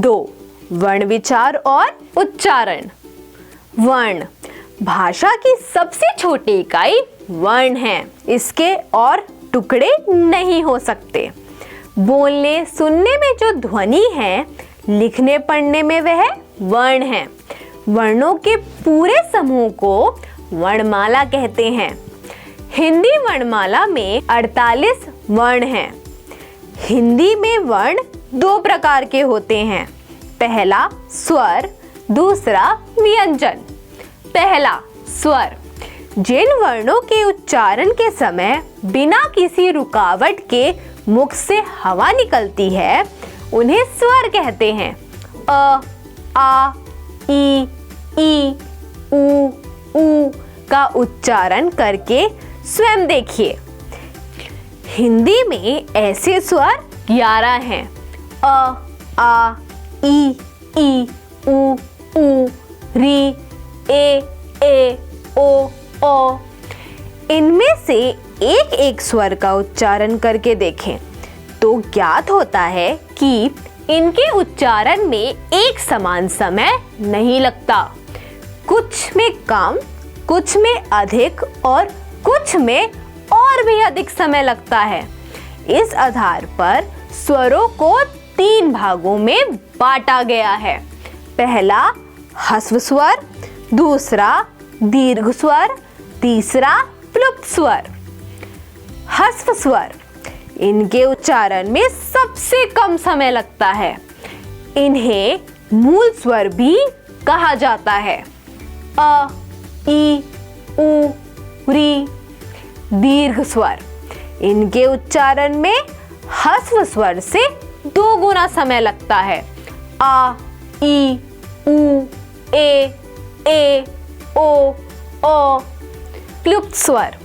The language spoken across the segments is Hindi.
2. वर्ण विचार और उच्चारण। वर्ण भाषा की सबसे छोटी इकाई वर्ण है। इसके और टुकड़े नहीं हो सकते। बोलने सुनने में जो ध्वनि है, लिखने पढ़ने में वह वर्ण है। वर्णों के पूरे समूह को वर्णमाला कहते हैं। हिंदी वर्णमाला में 48 वर्ण हैं। हिंदी में वर्ण 2 प्रकार के होते हैं। पहला स्वर, दूसरा व्यंजन। पहला स्वर, जिन वर्णों के उच्चारण के समय बिना किसी रुकावट के मुख से हवा निकलती है, उन्हें स्वर कहते हैं। अ, आ, ई, ऊ, ऊ का उच्चारण करके स्वयं देखिए। हिंदी में ऐसे स्वर 11 हैं। अ, आ, ई, ऊ, री, ए, ओ। इनमें से एक एक स्वर का उच्चारण करके देखें तो ज्ञात होता है कि इनके उच्चारण में एक समान समय नहीं लगता। कुछ में कम, कुछ में अधिक और कुछ में और भी अधिक समय लगता है। इस आधार पर स्वरों को 3 भागों में बांटा गया है। पहला ह्रस्व स्वर, दूसरा दीर्घ स्वर, तीसरा प्लुप्त स्वर। ह्रस्व स्वर, इनके उच्चारण में सबसे कम समय लगता है। इन्हें मूल स्वर भी कहा जाता है। अ, ई, ऊ, री। दीर्घ स्वर, इनके उच्चारण में ह्रस्व स्वर से 2 गुना समय लगता है। आ, ई, ऊ, ए, ओ। प्लुप्त स्वर,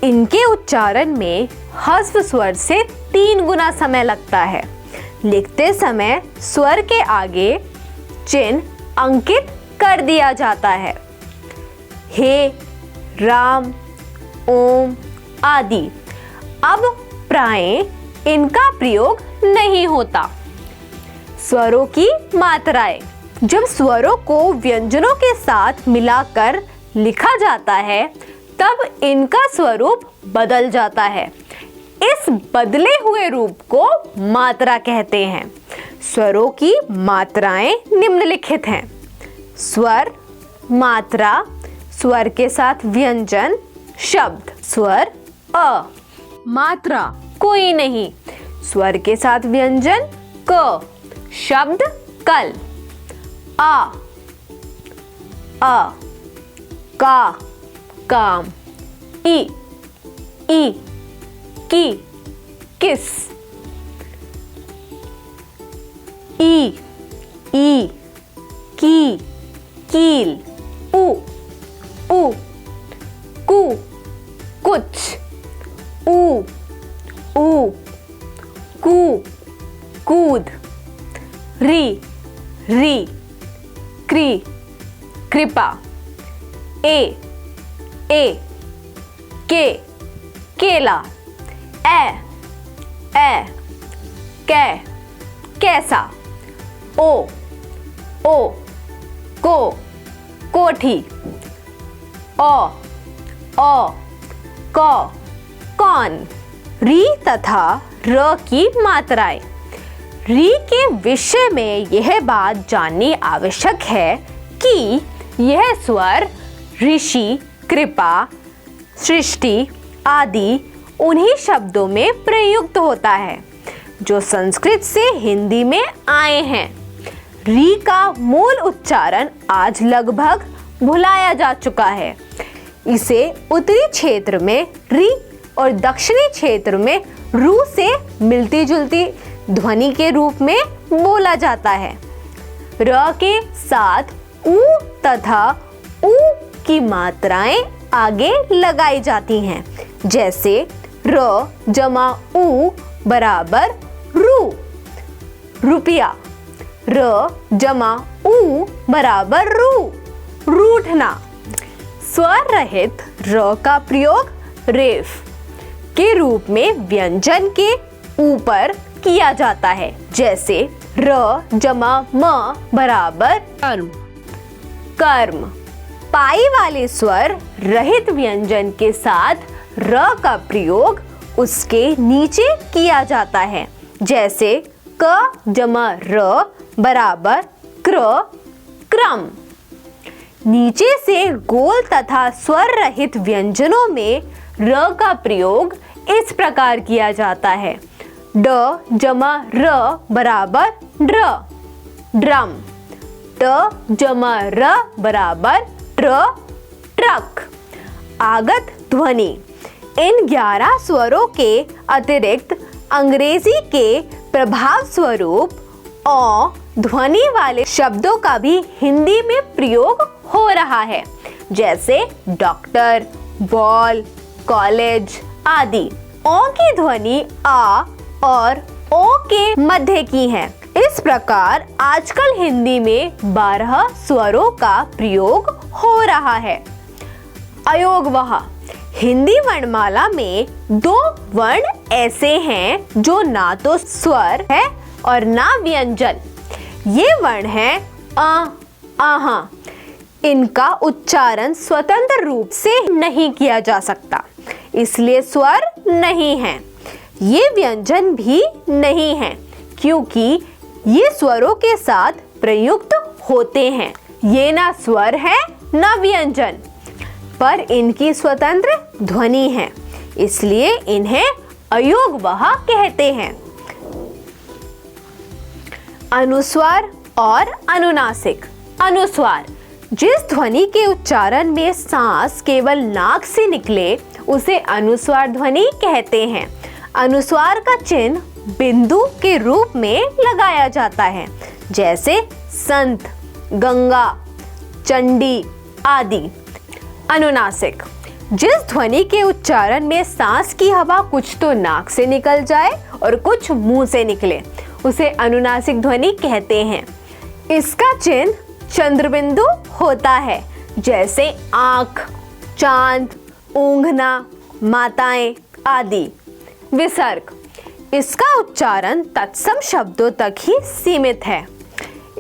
इनके उच्चारण में ह्रस्व स्वर से 3 गुना समय लगता है। लिखते समय स्वर के आगे चिन्ह अंकित कर दिया जाता है। हे, राम, ओम आदि। अब प्रायः इनका प्रयोग नहीं होता। स्वरों की मात्राएं, जब स्वरों को व्यंजनों के साथ मिलाकर लिखा जाता है तब इनका स्वरूप बदल जाता है। इस बदले हुए रूप को मात्रा कहते हैं। स्वरों की मात्राएं निम्नलिखित हैं। स्वर, मात्रा, स्वर के साथ व्यंजन, शब्द। स्वर अ, मात्रा कोई नहीं, स्वर के साथ व्यंजन क, शब्द कल। आ, का, काम। ई, की, किस। ई, की, कील। उ, कु, कुछ। ऊ, कू, कूद। री, क्री, कृपा। ए, के, केला। ए, कै, कैसा। ओ, को, कोठी। औ, कौन। री तथा र की मात्राएं। री के विषय में यह बात जाननी आवश्यक है कि यह स्वर ऋषि, कृपा, सृष्टि आदि उन्हीं शब्दों में प्रयुक्त होता है जो संस्कृत से हिंदी में आए हैं। री का मूल उच्चारण आज लगभग भुलाया जा चुका है। इसे उत्तरी क्षेत्र में री और दक्षिणी क्षेत्र में रू से मिलती जुलती ध्वनि के रूप में बोला जाता है। र के साथ ऊ तथा ऊ की मात्राएं आगे लगाई जाती हैं, जैसे र जमा ऊ बराबर रू, रुपया। र जमा ऊ बराबर रू, रूठना। स्वर रहित र का प्रयोग रेफ के रूप में व्यंजन के ऊपर किया जाता है, जैसे र जमा म बराबर कर्म। कर्म। पाई वाले स्वर रहित व्यंजन के साथ र का प्रयोग उसके नीचे किया जाता है, जैसे क जमा र बराबर क्र, क्रम। नीचे से गोल तथा स्वर रहित व्यंजनों में र का प्रयोग इस प्रकार किया जाता है। ड जमा र बराबर ड्र, ड्रम। ट जमा र बराबर ट्र, ट्रक। आगत ध्वनि। इन 11 स्वरों के अतिरिक्त अंग्रेजी के प्रभाव स्वरूप औ ध्वनि वाले शब्दों का भी हिंदी में प्रयोग हो रहा है, जैसे डॉक्टर, बॉल, कॉलेज आदि। ओ की ध्वनि आ और ओ के मध्य की है। इस प्रकार आजकल हिंदी में 12 स्वरों का प्रयोग हो रहा है। अयोगवह। हिंदी वर्णमाला में 2 वर्ण ऐसे हैं जो ना तो स्वर है और ना व्यंजन। ये वर्ण है अ, आहा। इनका उच्चारण स्वतंत्र रूप से नहीं किया जा सकता, इसलिए स्वर नहीं है। ये व्यंजन भी नहीं है, क्योंकि ये स्वरों के साथ प्रयुक्त होते हैं। ये ना स्वर है ना व्यंजन, पर इनकी स्वतंत्र ध्वनि है, इसलिए इन्हें अयोगवह कहते हैं। अनुस्वार और अनुनासिक। अनुस्वार। जिस ध्वनि के उच्चारण में सांस केवल नाक से निकले उसे अनुस्वार ध्वनि कहते हैं। अनुस्वार का चिन्ह बिंदु के रूप में लगाया जाता है, जैसे संत, गंगा, चंडी आदि। अनुनासिक। जिस ध्वनि के उच्चारण में सांस की हवा कुछ तो नाक से निकल जाए और कुछ मुंह से निकले उसे अनुनासिक ध्वनि कहते हैं। इसका चिन्ह चंद्रबिंदु होता है, जैसे आँख, चांद, ऊँघना, माताएं आदि। विसर्ग। इसका उच्चारण तत्सम शब्दों तक ही सीमित है।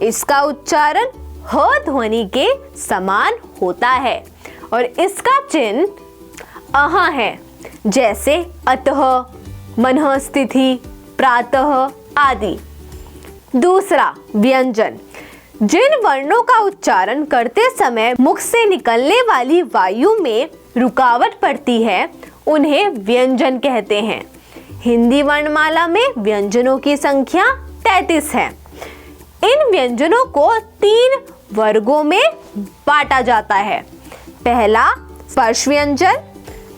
इसका उच्चारण ह ध्वनि के समान होता है और इसका चिन्ह अह है, जैसे अतः, मनः स्थिति, प्रातः आदि। दूसरा, व्यंजन। जिन वर्णों का उच्चारण करते समय मुख से निकलने वाली वायु में रुकावट पड़ती है उन्हें व्यंजन कहते हैं। हिंदी वर्णमाला में व्यंजनों की संख्या 33 है। इन व्यंजनों को 3 वर्गों में बांटा जाता है। पहला स्पर्श व्यंजन,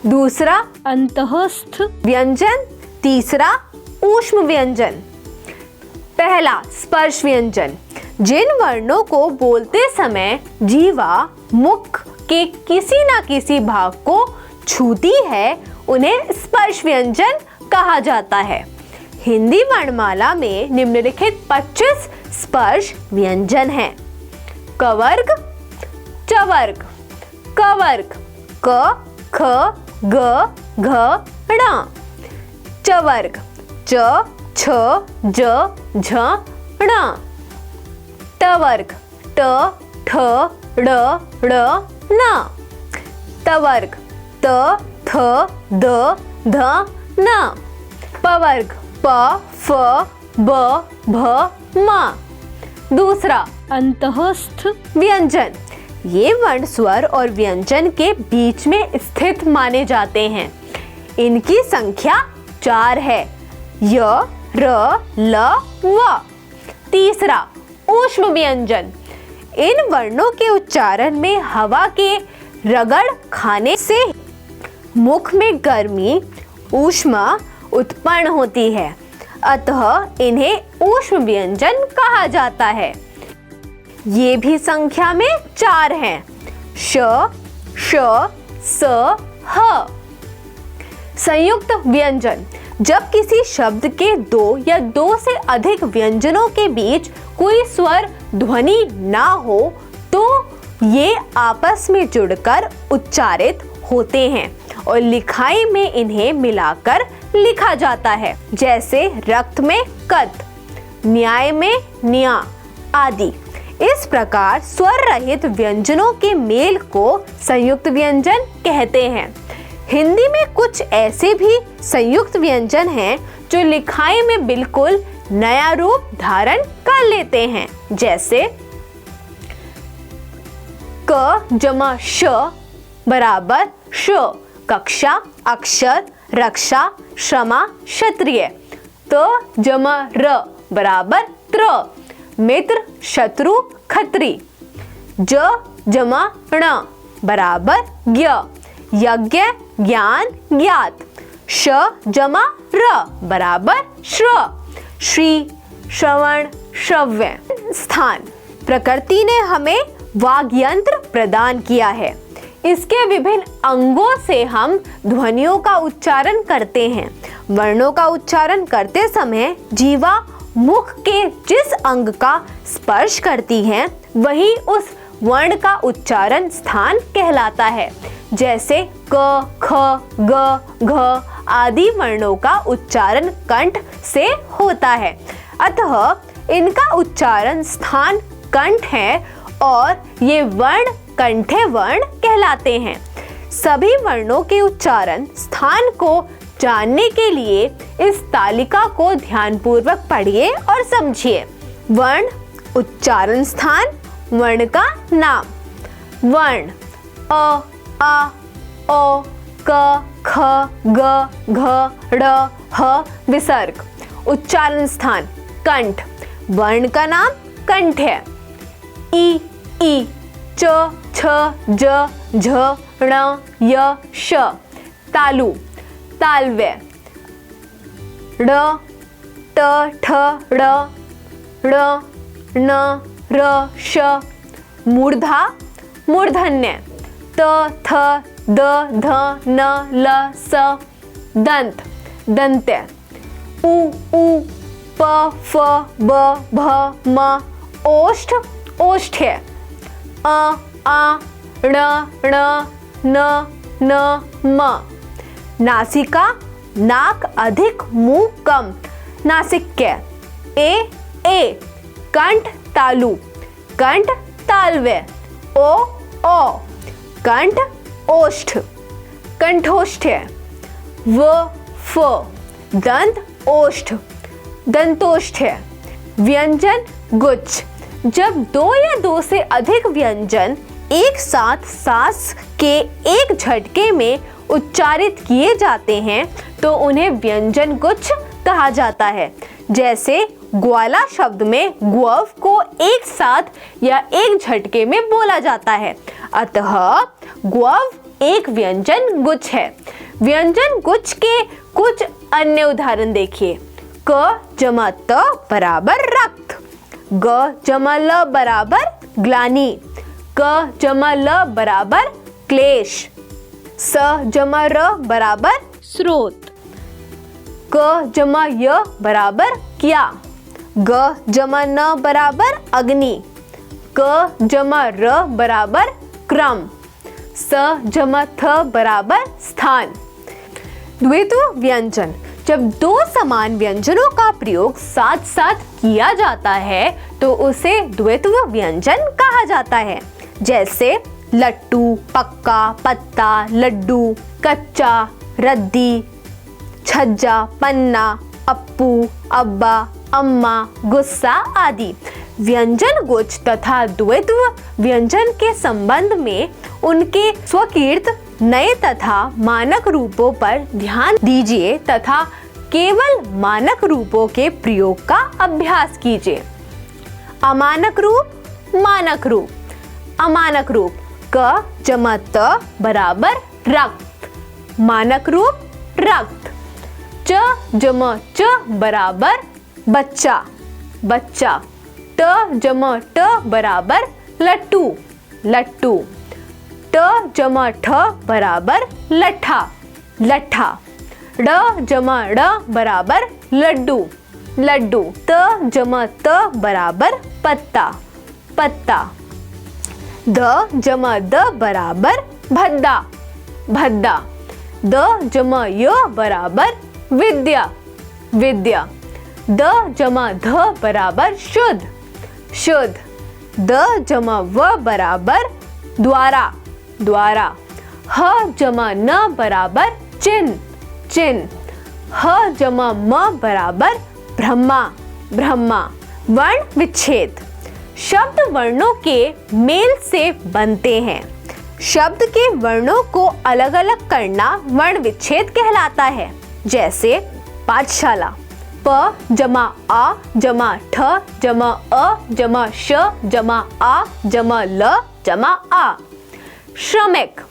दूसरा अंतःस्थ व्यंजन, तीसरा ऊष्म व्यंजन। पहला स्पर्श व्यंजन। जिन वर्णों को बोलते समय जीवा मुख के किसी न किसी भाग को छूती है उन्हें स्पर्श व्यंजन कहा जाता है। हिंदी वर्णमाला में निम्नलिखित 25 स्पर्श व्यंजन हैं। कवर्ग, चवर्ग। कवर्ग क, ख, ग, घ, ण। चवर्ग च, छ, ज, झ, ण। टवर्ग ट, ठ, ड़, ड़, न। तवर्ग त, थ, द, ध, न। पवर्ग प, फ, ब, भ, म। दूसरा अंतःस्थ व्यंजन। ये वर्ण स्वर और व्यंजन के बीच में स्थित माने जाते हैं। इनकी संख्या 4 है, य, र, ल, व। तीसरा ऊष्म व्यंजन। इन वर्णों के उच्चारण में हवा के रगड़ खाने से मुख में गर्मी, ऊष्मा उत्पन्न होती है, अतः इन्हें ऊष्म व्यंजन कहा जाता है। ये भी संख्या में 4 हैं, श, श, स, ह। संयुक्त व्यंजन। जब किसी शब्द के 2 या 2 से अधिक व्यंजनों के बीच कोई स्वर ध्वनि ना हो तो ये आपस में जुड़कर उच्चारित होते हैं और लिखाई में इन्हें मिलाकर लिखा जाता है, जैसे रक्त में कत, न्याय में न्या आदि। इस प्रकार स्वर रहित व्यंजनों के मेल को संयुक्त व्यंजन कहते हैं। हिंदी में कुछ ऐसे भी संयुक्त व्यंजन हैं जो लिखाई में बिल्कुल नया रूप धारण कर लेते हैं, जैसे क जमा श बराबर श, कक्षा, अक्षर, रक्षा, क्षमा, क्षत्रिय। त जमा र बराबर त्र, मित्र, शत्रु, खत्री। ज जमा ण बराबर ज्ञ, यज्ञ, ज्ञान, ज्ञात। श जमा र बराबर श्र, श्री, श्रवण, श्रव्य। स्थान। प्रकृति ने हमें वाग्यंत्र प्रदान किया है। इसके विभिन्न अंगों से हम ध्वनियों का उच्चारण करते हैं। वर्णों का उच्चारण करते समय जीवा मुख के जिस अंग का स्पर्श करती है वही उस वर्ण का उच्चारण स्थान कहलाता है। जैसे क, ख, ग, घ आदि वर्णों का उच्चारण कंठ से होता है, अतः इनका उच्चारण स्थान कंठ है और ये वर्ण कंठे वर्ण कहलाते हैं। सभी वर्णों के उच्चारण स्थान को जानने के लिए इस तालिका को ध्यानपूर्वक पढ़िए और समझिए। वर्ण उच्चारण स्थान, वर्ण का नाम। वर्ण अ, आ, ओ, क, ख, ग, घ, ड़, ह विसर्ग। उच्चारण स्थान कंठ, वर्ण का नाम कंठ है। ई, ई, च, छ, ज, झ, ण, य, श तालु, तालव्य। ड़, ट, ठ, ड़, ण, न, र, श मूर्धा, मूर्धन्य। त, थ, द, ध, न, ल, स दंत, दंत्य। उ, ऊ, प, फ, ब, भ, म ओष्ठ, ओष्ठ्य। अ, आ, ण, ण, न, न, म नासिका, नाक अधिक, मुंह कम, नासिक्य। ए, ए कंठ, तालु, कंठ, तालव्य। ओ, ओ कंठ, ओष्ठ, कंठोष्ठ्य। व, फ दंत, ओष्ठ, दंतोष्ठ्य। व्यंजन गुच्छ। जब दो या दो से अधिक व्यंजन एक साथ सांस के एक झटके में उच्चारित किए जाते हैं तो उन्हें व्यंजन गुच्छ कहा जाता है। जैसे ग्वाला शब्द में ग्वव को एक साथ या एक झटके में बोला जाता है, अतः ग्वव एक व्यंजन गुच्छ है। व्यंजन गुच्छ के कुछ अन्य उदाहरण देखिए। क जमा त बराबर रक्त, ग जमा ल बराबर ग्लानि, क जमा ल बराबर क्लेश, स जमा र बराबर स्रोत, क जमा य बराबर क्या, ग जमा न बराबर अग्नि, क जमा र बराबर क्रम, स जमा थ बराबर स्थान। द्वित्व व्यंजन। जब दो समान व्यंजनों का प्रयोग साथ साथ किया जाता है तो उसे द्वित्व व्यंजन कहा जाता है। जैसे लट्टू, पक्का, पत्ता, लड्डू, कच्चा, रद्दी, छज्जा, पन्ना, अप्पू, अब्बा, अम्मा, गुस्सा आदि। व्यंजन गुच्छ तथा द्वित्व व्यंजन के संबंध में उनके स्वकीर्त नए तथा मानक रूपों पर ध्यान दीजिए तथा केवल मानक रूपों के प्रयोग का अभ्यास कीजिए। अमानक रूप, मानक रूप। अमानक रूप क जमा त बराबर रक्त, मानक रूप रक्त। च जमा च बराबर बच्चा, बच्चा। ट जमा ट बराबर लट्टू, लट्टू। ट जमा ठ बराबर लट्ठा, लट्ठा। ड जमा ड़ बराबर लड्डू, लड्डू। त जमा त बराबर पत्ता, पत्ता। द जमा द बराबर भद्दा, भद्दा। द जमा य बराबर विद्या, विद्या। द जमा ध बराबर शुद्ध, शुद्ध। द जमा व बराबर द्वारा, द्वारा। ह जमा न बराबर चिन्ह, चिन्ह। ह जमा म बराबर ब्रह्मा, ब्रह्मा। वर्ण विच्छेद। शब्द वर्णों के मेल से बनते हैं। शब्द के वर्णों को अलग अलग करना वर्ण विच्छेद कहलाता है। जैसे पाठशाला, प जमा आ जमा ठ जमा अ जमा श जमा आ जमा ल जमा आ। श्रमिक,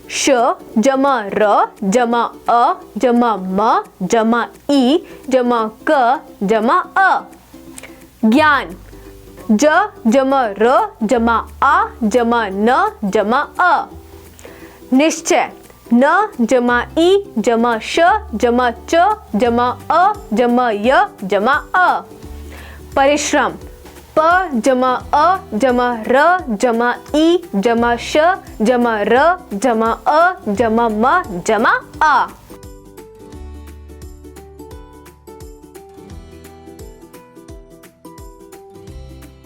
श जमा र जमा अ जमा म जमा ई जमा क जमा अ। ज्ञान, ज जमा र जमा आ जमा न जमा अ। निश्चय, न जमा ई जमा श जमा च जमा अ जमा य जमा अ। परिश्रम, प जमा अ जमा र जमा ई जमा श जमा र जमा अ जमा म जमा अ।